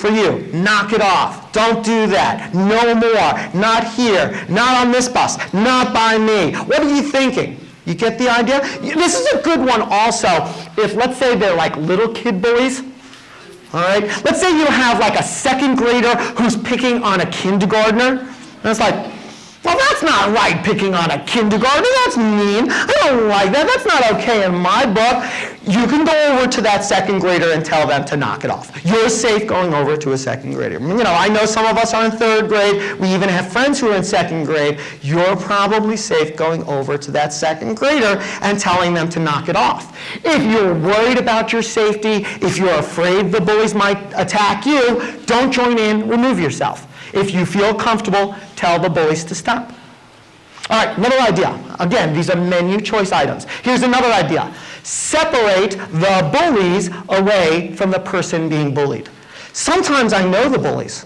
for you. Knock it off. Don't do that. No more. Not here. Not on this bus. Not by me. What are you thinking? You get the idea? This is a good one also if, let's say, they're like little kid bullies. All right? Let's say you have like a second grader who's picking on a kindergartner. And it's like, well, that's not right, picking on a kindergartner. That's mean. I don't like that. That's not okay in my book. You can go over to that second grader and tell them to knock it off. You're safe going over to a second grader. You know, I know some of us are in third grade. We even have friends who are in second grade. You're probably safe going over to that second grader and telling them to knock it off. If you're worried about your safety, if you're afraid the bullies might attack you, don't join in. Remove yourself. If you feel comfortable, tell the bullies to stop. All right, another idea. Again, these are menu choice items. Here's another idea. Separate the bullies away from the person being bullied. Sometimes I know the bullies.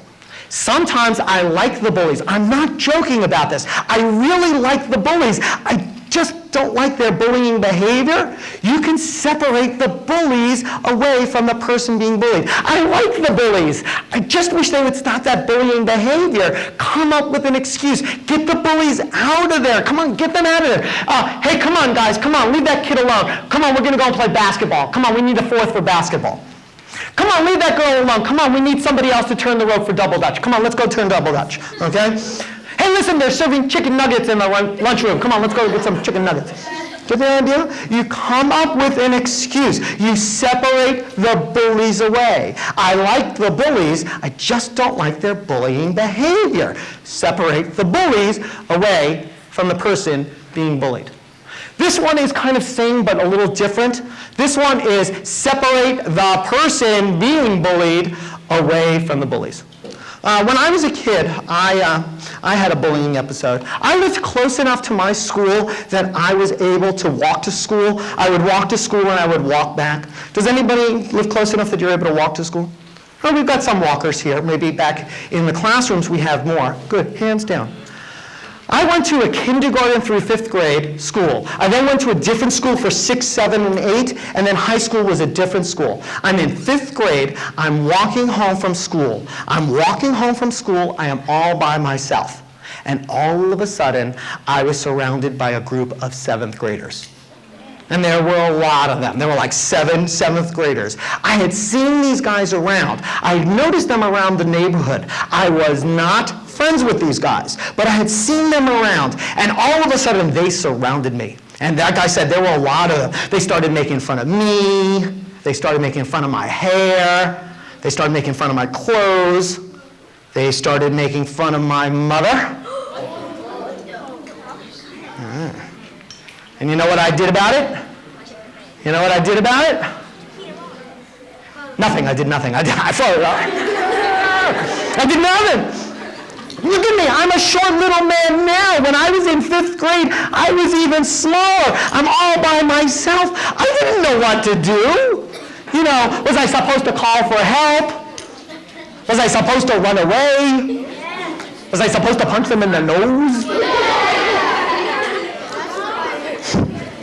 Sometimes I like the bullies. I'm not joking about this. I really like the bullies. I just don't like their bullying behavior. You can separate the bullies away from the person being bullied. I like the bullies. I just wish they would stop that bullying behavior. Come up with an excuse. Get the bullies out of there. Come on, get them out of there. Hey, come on, guys. Come on, leave that kid alone. Come on, we're going to go and play basketball. Come on, we need a fourth for basketball. Come on, leave that girl alone. Come on, we need somebody else to turn the rope for double dutch. Come on, let's go turn double dutch, okay? Hey, listen, they're serving chicken nuggets in the lunchroom. Come on, let's go get some chicken nuggets. Get the idea? You come up with an excuse. You separate the bullies away. I like the bullies, I just don't like their bullying behavior. Separate the bullies away from the person being bullied. This one is kind of same but a little different. This one is separate the person being bullied away from the bullies. When I was a kid, I had a bullying episode. I lived close enough to my school that I was able to walk to school. I would walk to school and I would walk back. Does anybody live close enough that you're able to walk to school? Oh, we've got some walkers here. Maybe back in the classrooms we have more. Good, hands down. I went to a kindergarten through 5th grade school. I then went to a different school for 6, 7, and 8, and then high school was a different school. I'm in 5th grade. I'm walking home from school. I'm walking home from school. I am all by myself. And all of a sudden, I was surrounded by a group of 7th graders. And there were a lot of them. There were like 7 7th graders. I had seen these guys around. I had noticed them around the neighborhood. I was not friends with these guys, but I had seen them around, and all of a sudden they surrounded me. And like I said, there were a lot of them. They started making fun of me. They started making fun of my hair. They started making fun of my clothes. They started making fun of my mother. And you know what I did about it? You know what I did about it? Nothing. I did nothing. I did nothing. Look at me. I'm a short little man now. When I was in 5th grade, I was even smaller. I'm all by myself. I didn't know what to do. You know, was I supposed to call for help? Was I supposed to run away? Was I supposed to punch them in the nose?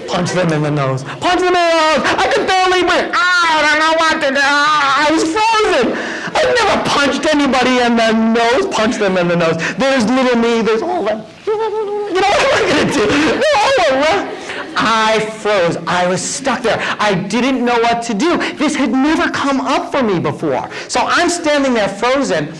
Punch them in the nose. Punch them in the nose. I could barely breathe. I don't know what to do. I was frozen. I've never punched anybody in the nose. Punch them in the nose. There's little me. There's all that. You know, what am I going to do? They're all around. I froze. I was stuck there. I didn't know what to do. This had never come up for me before. So I'm standing there frozen.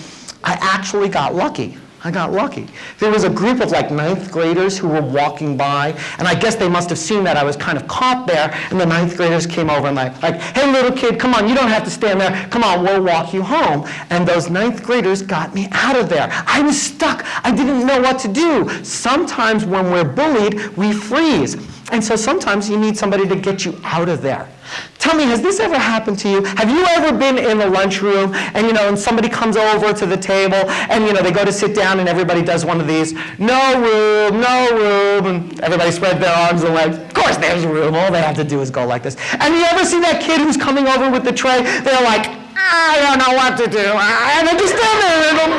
I actually got lucky. I got lucky. There was a group of like 9th graders who were walking by, and I guess they must have seen that I was kind of caught there, and the 9th graders came over and like, hey little kid, come on, you don't have to stand there. Come on, we'll walk you home. And those 9th graders got me out of there. I was stuck. I didn't know what to do. Sometimes when we're bullied, we freeze. And so sometimes you need somebody to get you out of there. Tell me, has this ever happened to you? Have you ever been in the lunchroom and, and somebody comes over to the table and, they go to sit down and everybody does one of these, no room, and everybody spread their arms and legs. Of course there's room. All they have to do is go like this. And you ever see that kid who's coming over with the tray? They're like, I don't know what to do. And they just stand there and,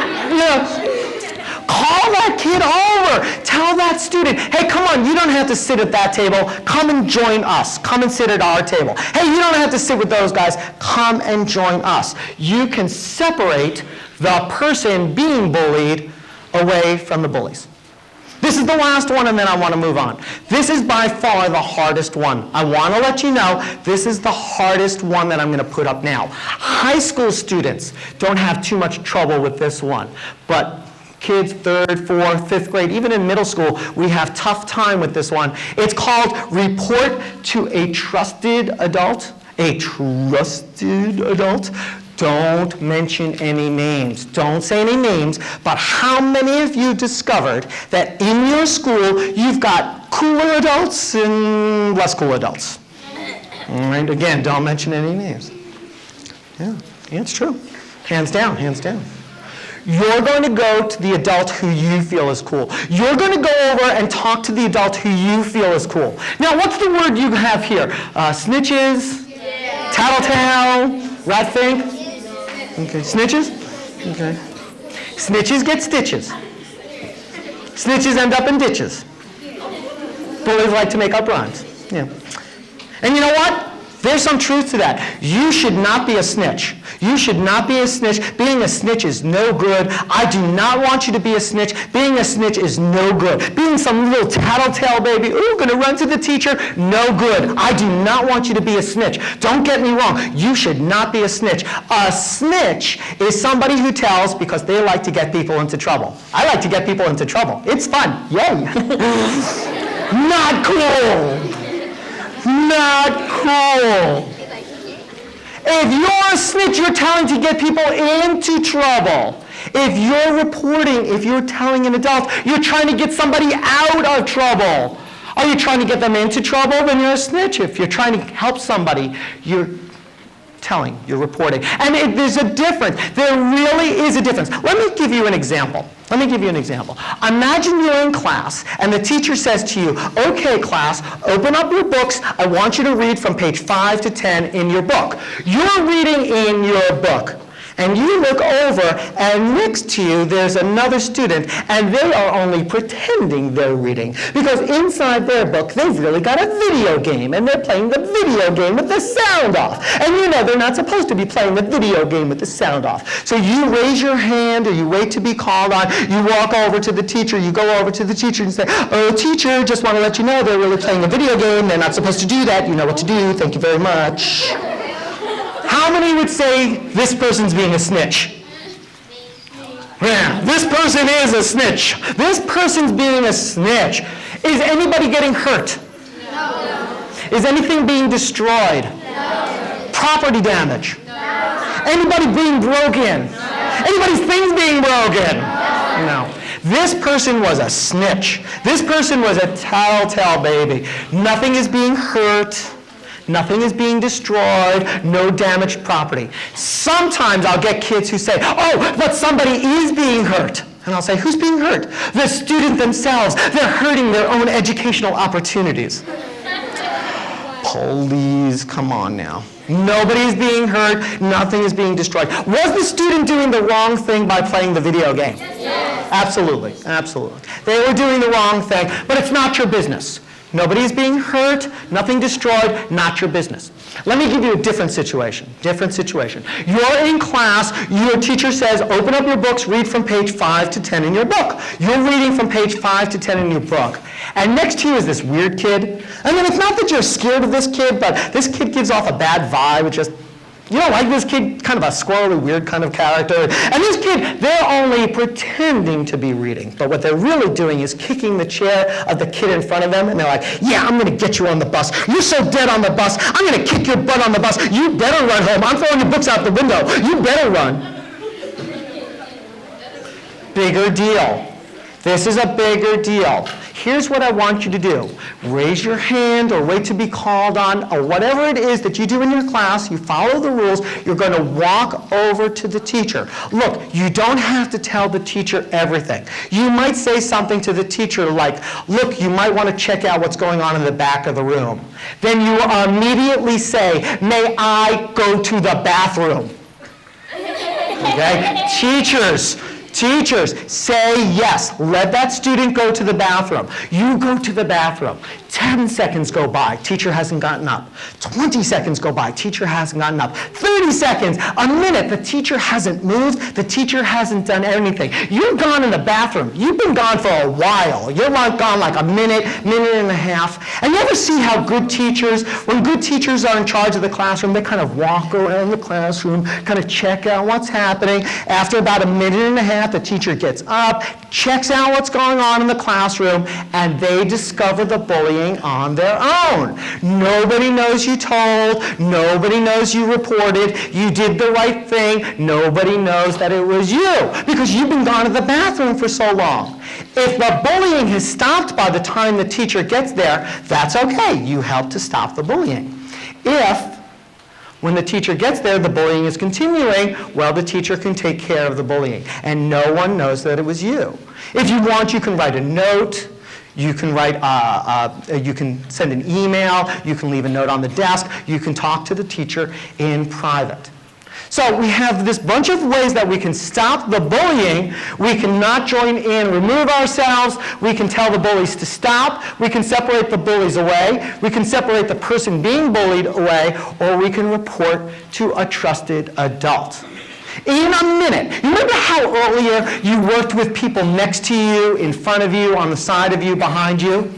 Call that kid over. Tell that student, hey, come on, you don't have to sit at that table. Come and join us. Come and sit at our table. Hey, you don't have to sit with those guys. Come and join us. You can separate the person being bullied away from the bullies. This is the last one, and then I want to move on. This is by far the hardest one. I want to let you know this is the hardest one that I'm going to put up now. High school students don't have too much trouble with this one, but kids 3rd, 4th, 5th grade, even in middle school, we have tough time with this one. It's called report to a trusted adult. A trusted adult. Don't mention any names. Don't say any names, but how many of you discovered that in your school you've got cooler adults and less cool adults? All right, again, don't mention any names. Yeah, it's true. Hands down, hands down. You're going to go to the adult who you feel is cool. You're going to go over and talk to the adult who you feel is cool. Now, what's the word you have here? Snitches? Yeah. Tattletale? Rat fink? Okay, snitches? Okay. Snitches get stitches. Snitches end up in ditches. Bullies like to make up rhymes. Yeah. And you know what? There's some truth to that. You should not be a snitch. You should not be a snitch. Being a snitch is no good. I do not want you to be a snitch. Being a snitch is no good. Being some little tattletale baby, ooh, gonna run to the teacher, no good. I do not want you to be a snitch. Don't get me wrong. You should not be a snitch. A snitch is somebody who tells because they like to get people into trouble. I like to get people into trouble. It's fun. Yay. Not cool. Not cool. If you're a snitch, you're telling to get people into trouble. If you're reporting, if you're telling an adult, you're trying to get somebody out of trouble. Are you trying to get them into trouble? Then you're a snitch. If you're trying to help somebody, you're telling, you're reporting. And there's a difference. There really is a difference. Let me give you an example. Imagine you're in class and the teacher says to you, okay, class, open up your books. I want you to read from page 5 to 10 in your book. You're reading in your book. And you look over, and next to you, there's another student, and they are only pretending they're reading. Because inside their book, they've really got a video game, and they're playing the video game with the sound off. And you know they're not supposed to be playing the video game with the sound off. So you raise your hand, or you wait to be called on, you walk over to the teacher, you go over to the teacher and say, oh, teacher, just want to let you know they're really playing a video game, they're not supposed to do that, you know what to do, thank you very much. How many would say this person's being a snitch? Yeah, this person is a snitch. This person's being a snitch. Is anybody getting hurt? No. Is anything being destroyed? No. Property damage? No. Anybody being broken? No. Anybody's things being broken? No. This person was a snitch. This person was a tattletale baby. Nothing is being hurt. Nothing is being destroyed, no damaged property. Sometimes I'll get kids who say, oh, but somebody is being hurt. And I'll say, who's being hurt? The student themselves. They're hurting their own educational opportunities. Please, come on now. Nobody's being hurt, nothing is being destroyed. Was the student doing the wrong thing by playing the video game? Yes. Absolutely, absolutely. They were doing the wrong thing, but it's not your business. Nobody's being hurt, nothing destroyed, not your business. Let me give you a different situation. You're in class, your teacher says, open up your books, read from page 5 to 10 in your book. You're reading from page 5 to 10 in your book. And next to you is this weird kid. I mean, it's not that you're scared of this kid, but this kid gives off a bad vibe. It's just, you don't like this kid, kind of a squirrely, weird kind of character. And this kid, they're only pretending to be reading. But what they're really doing is kicking the chair of the kid in front of them. And they're like, yeah, I'm going to get you on the bus. You're so dead on the bus. I'm going to kick your butt on the bus. You better run home. I'm throwing your books out the window. You better run. Bigger deal. This is a bigger deal. Here's what I want you to do. Raise your hand or wait to be called on or whatever it is that you do in your class. You follow the rules. You're going to walk over to the teacher. Look, you don't have to tell the teacher everything. You might say something to the teacher like, look, you might want to check out what's going on in the back of the room. Then you immediately say, may I go to the bathroom? Okay? Teachers, Teachers, say yes. Let that student go to the bathroom. You go to the bathroom. 10 seconds go by, teacher hasn't gotten up. 20 seconds go by, teacher hasn't gotten up. 30 seconds, a minute, the teacher hasn't moved, the teacher hasn't done anything. You've gone in the bathroom. You've been gone for a while. You're gone like a minute, minute and a half. And you ever see how good teachers, when good teachers are in charge of the classroom, they kind of walk around the classroom, kind of check out what's happening. After about a minute and a half, the teacher gets up, checks out what's going on in the classroom, and they discover the bullying on their own. Nobody knows you told, nobody knows you reported, you did the right thing, nobody knows that it was you, because you've been gone to the bathroom for so long. If the bullying has stopped by the time the teacher gets there, that's okay, you helped to stop the bullying. If when the teacher gets there, the bullying is continuing, well, the teacher can take care of the bullying, and no one knows that it was you. If you want, you can write a note, you can you can send an email, you can leave a note on the desk, you can talk to the teacher in private. So we have this bunch of ways that we can stop the bullying. We can not join in, remove ourselves. We can tell the bullies to stop. We can separate the bullies away. We can separate the person being bullied away, or we can report to a trusted adult. In a minute. You remember how earlier you worked with people next to you, in front of you, on the side of you, behind you?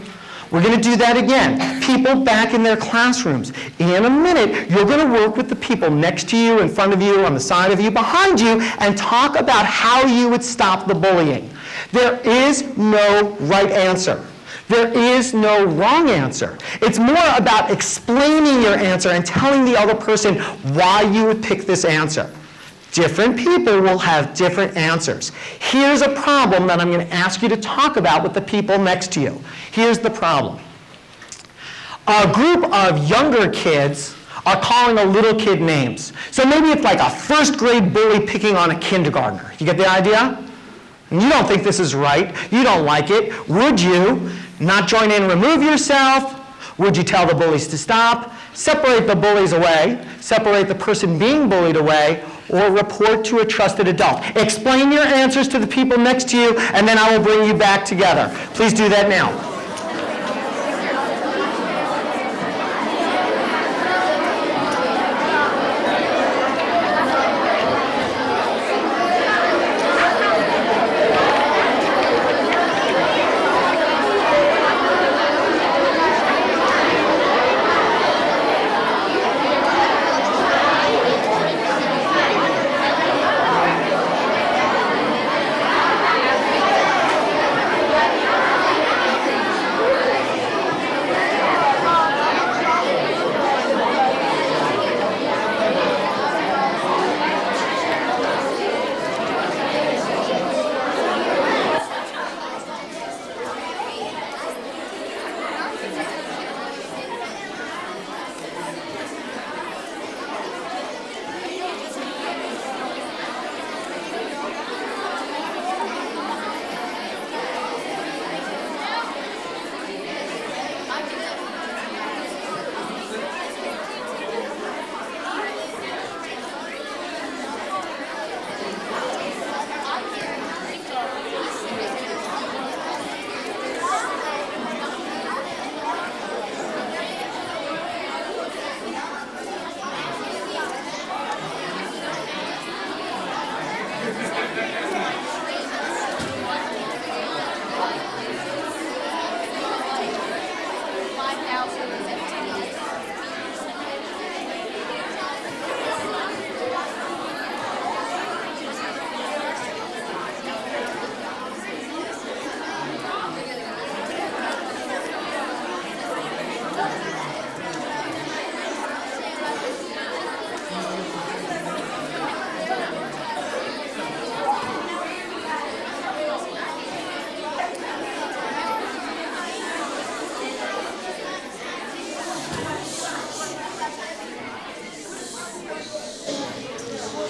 We're going to do that again. People back in their classrooms. In a minute, you're going to work with the people next to you, in front of you, on the side of you, behind you, and talk about how you would stop the bullying. There is no right answer. There is no wrong answer. It's more about explaining your answer and telling the other person why you would pick this answer. Different people will have different answers. Here's a problem that I'm going to ask you to talk about with the people next to you. Here's the problem. A group of younger kids are calling a little kid names. So maybe it's like a first grade bully picking on a kindergartner. You get the idea? And you don't think this is right. You don't like it. Would you not join in and remove yourself? Would you tell the bullies to stop? Separate the bullies away, separate the person being bullied away, or report to a trusted adult. Explain your answers to the people next to you, and then I will bring you back together. Please do that now.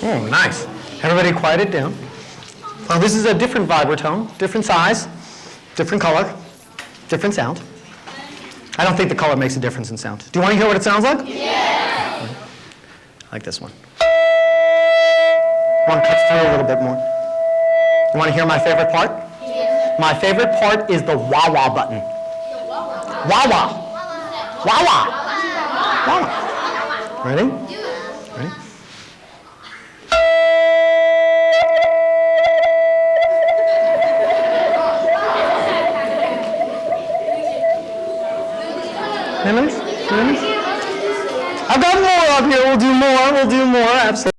Oh, nice. Everybody quiet it down. Well, this is a different vibratone, different size, different color, different sound. I don't think the color makes a difference in sound. Do you want to hear what it sounds like? Yeah. Like this one. One cuts through a little bit more. You want to hear my favorite part? My favorite part is the wah-wah button. Wah-wah. Wah-wah. Wah-wah. Ready? Ready? Nice? I've got more up here. We'll do more. Absolutely.